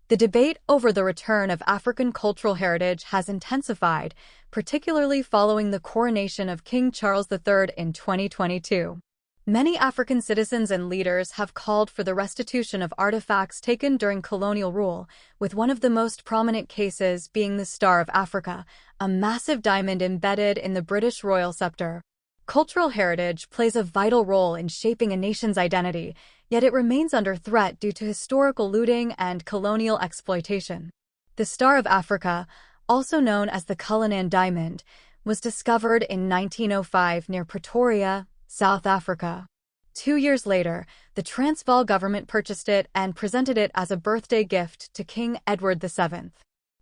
The debate over the return of African cultural heritage has intensified, particularly following the coronation of King Charles III in 2022. Many African citizens and leaders have called for the restitution of artifacts taken during colonial rule, with one of the most prominent cases being the Star of Africa, a massive diamond embedded in the British royal scepter. Cultural heritage plays a vital role in shaping a nation's identity, yet it remains under threat due to historical looting and colonial exploitation. The Star of Africa, also known as the Cullinan diamond, was discovered in 1905 near Pretoria, South Africa. 2 years later, the Transvaal government purchased it and presented it as a birthday gift to King Edward VII.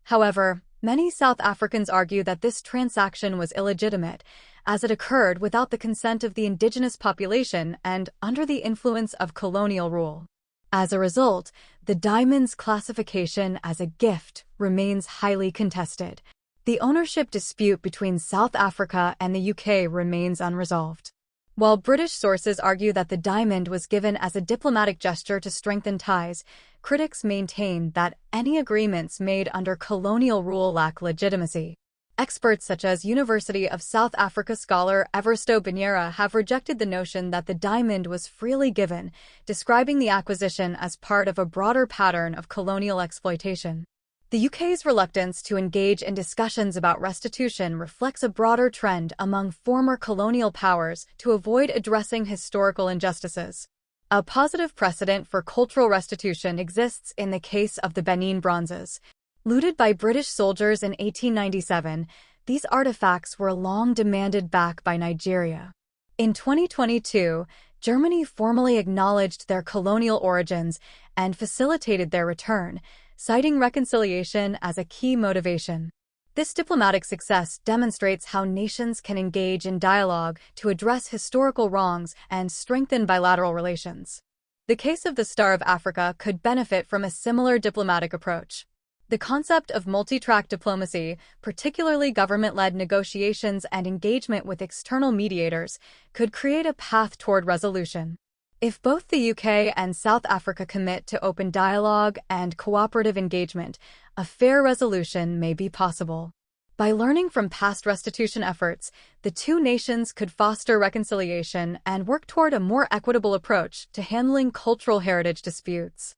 However, many South Africans argue that this transaction was illegitimate, as it occurred without the consent of the indigenous population and under the influence of colonial rule. As a result, the diamond's classification as a gift remains highly contested. The ownership dispute between South Africa and the UK remains unresolved. While British sources argue that the diamond was given as a diplomatic gesture to strengthen ties, critics maintain that any agreements made under colonial rule lack legitimacy. Experts such as University of South Africa scholar Eversto Banyera have rejected the notion that the diamond was freely given, describing the acquisition as part of a broader pattern of colonial exploitation. The UK's reluctance to engage in discussions about restitution reflects a broader trend among former colonial powers to avoid addressing historical injustices. A positive precedent for cultural restitution exists in the case of the Benin bronzes. Looted by British soldiers in 1897, these artifacts were long demanded back by Nigeria. In 2022, Germany formally acknowledged their colonial origins and facilitated their return, citing reconciliation as a key motivation. This diplomatic success demonstrates how nations can engage in dialogue to address historical wrongs and strengthen bilateral relations. The case of the Star of Africa could benefit from a similar diplomatic approach. The concept of multi-track diplomacy, particularly government-led negotiations and engagement with external mediators, could create a path toward resolution. If both the UK and South Africa commit to open dialogue and cooperative engagement, a fair resolution may be possible. By learning from past restitution efforts, the two nations could foster reconciliation and work toward a more equitable approach to handling cultural heritage disputes.